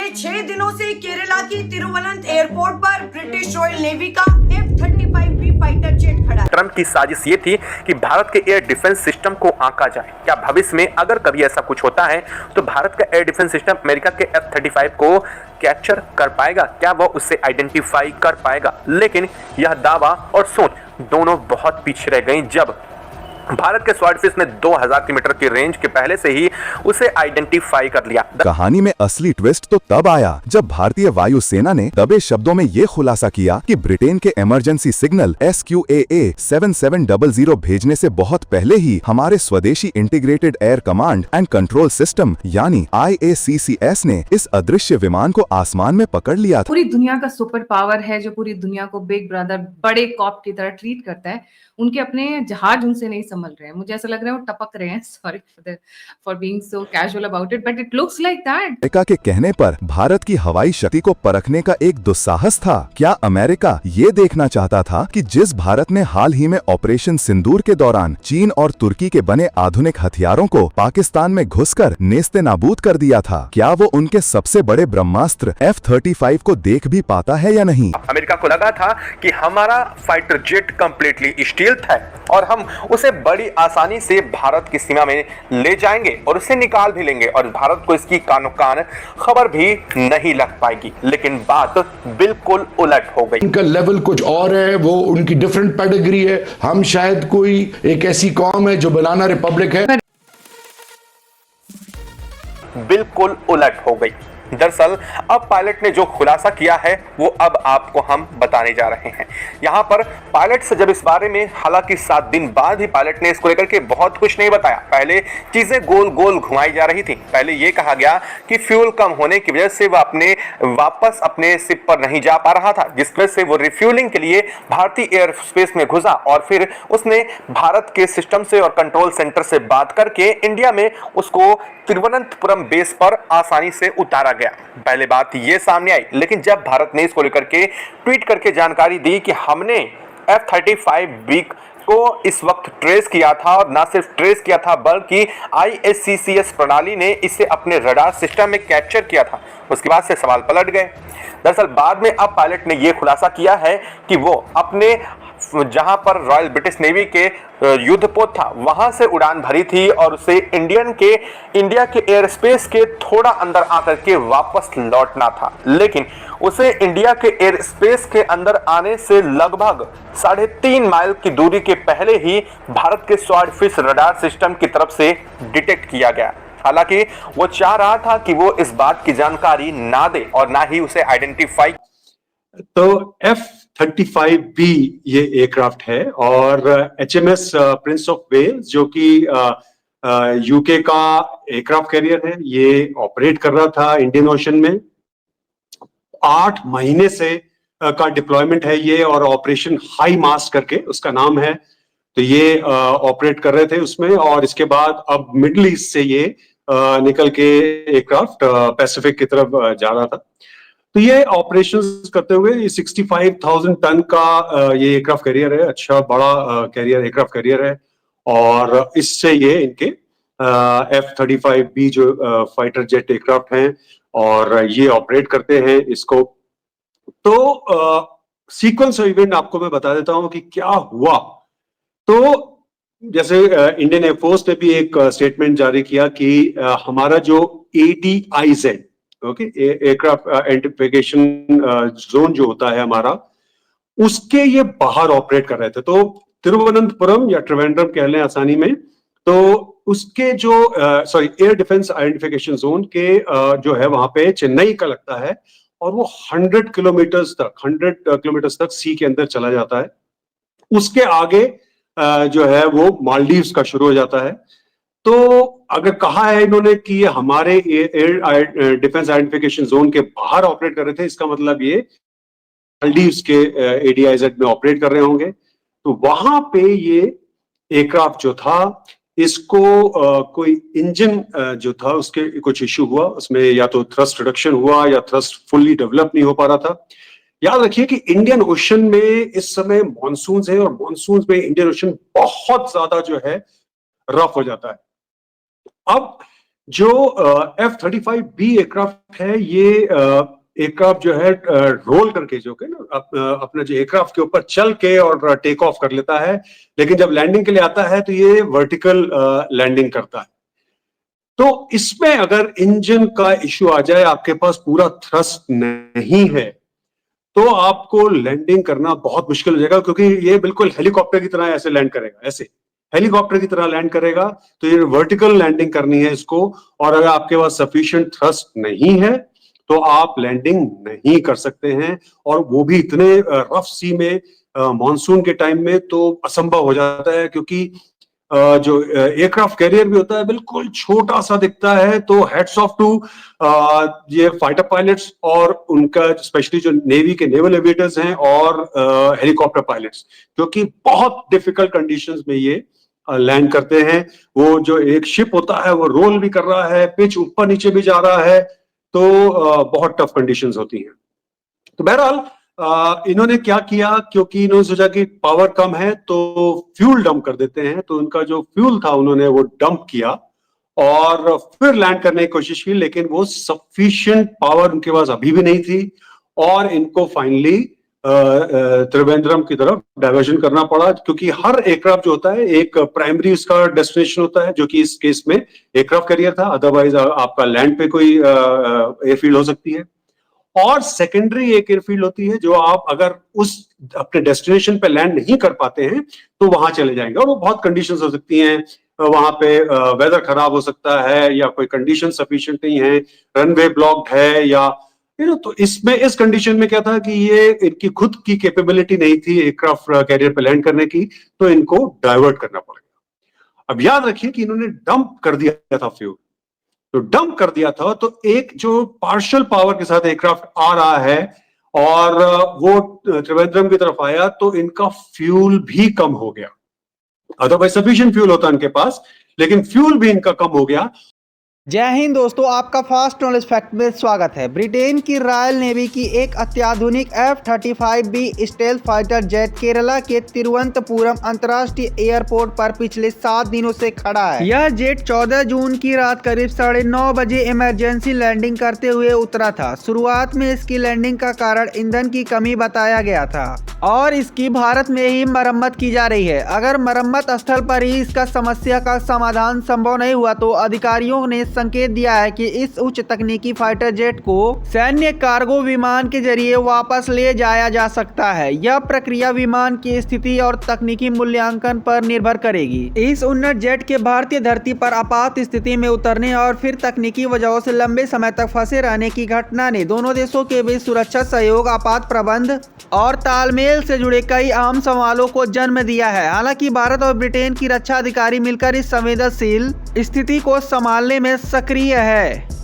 पिछले 6 दिनों से केरला की तिरुवनंत एयरपोर्ट पर ब्रिटिश रॉयल नेवी का F-35B फाइटर जेट खड़ा है। ट्रंप की साजिश ये थी कि भारत के एयर डिफेंस सिस्टम को आंका जाए। क्या भविष्य में अगर कभी ऐसा कुछ होता है तो भारत का एयर डिफेंस सिस्टम अमेरिका के F-35 को कैप्चर कर पाएगा? क्या वह उससे आइडेंटिफाई कर पाएगा? लेकिन यह दावा और सोच दोनों बहुत पीछे रह गई जब भारत के स्वॉर्डफिश ने 2000 किलोमीटर की रेंज के पहले से ही उसे आइडेंटिफाई कर लिया। कहानी में असली ट्विस्ट तो तब आया जब भारतीय वायुसेना ने दबे शब्दों में ये खुलासा किया कि ब्रिटेन के इमरजेंसी सिग्नल SQAA 7700 भेजने से बहुत पहले ही हमारे स्वदेशी integrated air command and control system यानी IACCS ने इस अदृश्य विमान को आसमान में पकड़ लिया था। पूरी दुनिया का सुपर पावर है जो पूरी दुनिया को बिग ब्रदर बड़े कॉप की तरह ट्रीट करता है, उनके अपने जहाज उनसे नहीं संभल रहे हैं। मुझे ऐसा लग रहा है वो टपक रहे हैं। Sorry for being so casual about it, but it looks like that. America के कहने पर भारत की हवाई शक्ति को परखने का एक दुस्साहस था। क्या अमेरिका ये देखना चाहता था कि जिस भारत ने हाल ही में ऑपरेशन सिंदूर के दौरान चीन और तुर्की के बने आधुनिक हथियारों को पाकिस्तान में घुसकर नेस्ते नाबूद कर दिया था, क्या वो उनके सबसे बड़े ब्रह्मास्त्र F-35 को देख भी पाता है या नहीं? अमेरिका को लगा था कि हमारा फाइटर जेट कंप्लीटली स्टील्थ है और हम उसे बड़ी आसानी से भारत की सीमा में ले जाएंगे और उसे निकाल भी लेंगे और भारत को इसकी कानो कान खबर भी नहीं लग पाएगी। लेकिन बात बिल्कुल उलट हो गई। उनका लेवल कुछ और है, वो उनकी डिफरेंट पेडिग्री है। हम शायद कोई एक ऐसी कौम है जो बनाना रिपब्लिक है। बिल्कुल उलट हो गई। दरअसल अब पायलट ने जो खुलासा किया है वो अब आपको हम बताने जा रहे हैं। यहाँ पर पायलट से जब इस बारे में, हालांकि 7 दिन बाद ही पायलट ने इसको लेकर के बहुत कुछ नहीं बताया। पहले चीजें गोल गोल घुमाई जा रही थी। पहले ये कहा गया कि फ्यूल कम होने की वजह से वह वापस अपने शिप पर नहीं जा पा रहा था, जिस वजह से वो रिफ्यूलिंग के लिए भारतीय एयर स्पेस में घुसा और फिर उसने भारत के सिस्टम से और कंट्रोल सेंटर से बात करके इंडिया में उसको तिरुवनंतपुरम बेस पर आसानी से उतारा गया। पहले बात ये सामने आई, लेकिन जब भारत ने इसको लेकर के ट्वीट करके जानकारी दी कि हमने F-35B को इस वक्त ट्रेस किया था और ना सिर्फ ट्रेस किया था बल्कि IACCS प्रणाली ने इसे अपने रडार सिस्टम में कैप्चर किया था, उसके बाद से सवाल पलट गए। दरअसल बाद में अब पायलट ने यह खुलासा किया है कि वो अपने जहां पर रॉयल ब्रिटिश नेवी के युद्धपोत था वहां से उड़ान भरी थी और उसे इंडिया के एयर स्पेस के थोड़ा अंदर आकर के वापस लौटना था। लेकिन उसे इंडिया के एयर स्पेस के अंदर आने से लगभग 3.5 माइल की दूरी के पहले ही भारत के स्वॉर्डफिश रडार सिस्टम की तरफ से डिटेक्ट किया गया। हालांकि वो चाह रहा था कि वो इस बात की जानकारी ना दे और ना ही उसे आइडेंटिफाई। तो F-35B ये एयरक्राफ्ट है और HMS प्रिंस ऑफ वेल्स जो कि यूके का एयरक्राफ्ट कैरियर है, ये ऑपरेट कर रहा था इंडियन ओशन में। 8 महीने से का डिप्लॉयमेंट है ये और ऑपरेशन हाई मास्ट करके उसका नाम है। तो ये ऑपरेट कर रहे थे उसमें और इसके बाद अब मिडिल ईस्ट से ये निकल के एयरक्राफ्ट पैसिफिक की तरफ जा रहा था। तो ये ऑपरेशंस करते हुए ये 65,000 टन का ये एयरक्राफ्ट कैरियर है, अच्छा बड़ा एयरक्राफ्ट कैरियर है और इससे ये इनके F-35B जो फाइटर जेट एयरक्राफ्ट हैं और ये ऑपरेट करते हैं इसको। तो सीक्वेंस ऑफ इवेंट आपको मैं बता देता हूं कि क्या हुआ। तो जैसे इंडियन एयरफोर्स ने भी एक स्टेटमेंट जारी किया कि हमारा जो ADIZ एयरक्राफ्ट आइडेंटिफिकेशन जोन जो होता है हमारा, उसके ये बाहर ऑपरेट कर रहे थे। तो तिरुवनंतपुरम या त्रिवेंद्रम कह लें आसानी में, तो उसके जो एयर डिफेंस आइडेंटिफिकेशन जोन के जो है वहां पे चेन्नई का लगता है और वो 100 किलोमीटर तक सी के अंदर चला जाता है। उसके आगे जो है वो मालदीव्स का शुरू हो जाता है। तो अगर कहा है इन्होंने कि हमारे एयर डिफेंस आइडेंटिफिकेशन जोन के बाहर ऑपरेट कर रहे थे, इसका मतलब ये मालदीव्स के ADIZ में ऑपरेट कर रहे होंगे। तो वहां पे ये एयरक्राफ्ट जो था इसको कोई इंजन जो था उसके कुछ इश्यू हुआ, उसमें या तो थ्रस्ट रिडक्शन हुआ या थ्रस्ट फुल्ली डेवलप नहीं हो पा रहा था। याद रखिए कि इंडियन ओशन में इस समय मॉनसून है और मॉनसून में इंडियन ओशन बहुत ज्यादा जो है रफ हो जाता है। अब जो F-35B एयरक्राफ्ट है, ये एयरक्राफ्ट जो है रोल करके जो कि ना अपना जो एयरक्राफ्ट के ऊपर चल के और टेक ऑफ कर लेता है, लेकिन जब लैंडिंग के लिए आता है तो ये वर्टिकल लैंडिंग करता है। तो इसमें अगर इंजन का इश्यू आ जाए, आपके पास पूरा थ्रस्ट नहीं है, तो आपको लैंडिंग करना बहुत मुश्किल हो जाएगा, क्योंकि ये बिल्कुल हेलीकॉप्टर की तरह ऐसे लैंड करेगा, ऐसे हेलीकॉप्टर की तरह लैंड करेगा। तो ये वर्टिकल लैंडिंग करनी है इसको, और अगर आपके पास सफिशिएंट थ्रस्ट नहीं है तो आप लैंडिंग नहीं कर सकते हैं, और वो भी इतने रफ सी में मॉनसून के टाइम में तो असंभव हो जाता है, क्योंकि जो एयरक्राफ्ट कैरियर भी होता है बिल्कुल छोटा सा दिखता है। तो हेड्स ऑफ टू ये फाइटर पायलट्स और उनका स्पेशली जो नेवी के नेवल एविएटर्स हैं और हेलीकॉप्टर पायलट्स, क्योंकि बहुत डिफिकल्ट कंडीशंस में ये लैंड करते हैं। वो जो एक शिप होता है वो रोल भी कर रहा है, पिच ऊपर नीचे भी जा रहा है, तो बहुत टफ कंडीशंस होती हैं। तो बहरहाल इन्होंने क्या किया, क्योंकि इन्होंने सोचा कि पावर कम है तो फ्यूल डंप कर देते हैं, तो उनका जो फ्यूल था उन्होंने वो डंप किया और फिर लैंड करने की कोशिश की, लेकिन वो सफिशिएंट पावर उनके पास अभी भी नहीं थी, और इनको फाइनली त्रिवेंद्रम की तरफ डाइवर्जन करना पड़ा, क्योंकि हर एयरक्राफ्ट जो होता है एक प्राइमरी उसका डेस्टिनेशन होता है, जो कि इस केस में एयरक्राफ्ट कैरियर था, अदरवाइज आपका लैंड पे कोई एयरफील्ड हो सकती है, और सेकेंडरी एक एयरफील्ड होती है जो आप अगर उस अपने डेस्टिनेशन पे लैंड नहीं कर पाते हैं तो वहां चले जाएंगे, और वो बहुत कंडीशंस हो सकती हैं, वहां पे वेदर खराब हो सकता है, या कोई कंडीशन सफिशिएंट नहीं है, रनवे ब्लॉक्ड है, या तो इसमें इस कंडीशन में क्या था कि ये इनकी खुद की कैपेबिलिटी नहीं थी एयरक्राफ्ट कैरियर पे लैंड करने की, तो इनको डाइवर्ट करना पड़ेगा। अब याद रखिए कि इन्होंने डंप कर दिया था फ्यूल, तो डंप कर दिया था, तो एक जो पार्शियल पावर के साथ एयरक्राफ्ट आ रहा है और वो त्रिवेंद्रम की तरफ आया, तो इनका फ्यूल भी कम हो गया। अदरवाइज सफिशिएंट फ्यूल होता इनके पास, लेकिन फ्यूल भी इनका कम हो गया। जय हिंद दोस्तों, आपका फास्ट नॉलेज फैक्ट में स्वागत है। ब्रिटेन की रॉयल नेवी की एक अत्याधुनिक F-35B stealth fighter jet Kerala के तिरुवनंतपुरम अंतर्राष्ट्रीय एयरपोर्ट पर पिछले 7 दिनों से खड़ा है। यह जेट 14 जून की रात करीब 9:30 बजे इमरजेंसी लैंडिंग करते हुए उतरा था। शुरुआत में इसकी लैंडिंग का कारण ईंधन की कमी बताया गया था और इसकी भारत में ही मरम्मत की जा रही है। अगर मरम्मत स्थल पर ही इसका समस्या का समाधान संभव नहीं हुआ तो अधिकारियों ने संकेत दिया है कि इस उच्च तकनीकी फाइटर जेट को सैन्य कार्गो विमान के जरिए वापस ले जाया जा सकता है। यह प्रक्रिया विमान की स्थिति और तकनीकी मूल्यांकन पर निर्भर करेगी। इस उन्नत जेट के भारतीय धरती पर आपात स्थिति में उतरने और फिर तकनीकी वजहों से लंबे समय तक फंसे रहने की घटना ने दोनों देशों के बीच सुरक्षा सहयोग, आपात प्रबंध और तालमेल से जुड़े कई अहम सवालों को जन्म दिया है। हालांकि भारत और ब्रिटेन की रक्षा अधिकारी मिलकर इस संवेदनशील स्थिति को संभालने में सक्रिय है।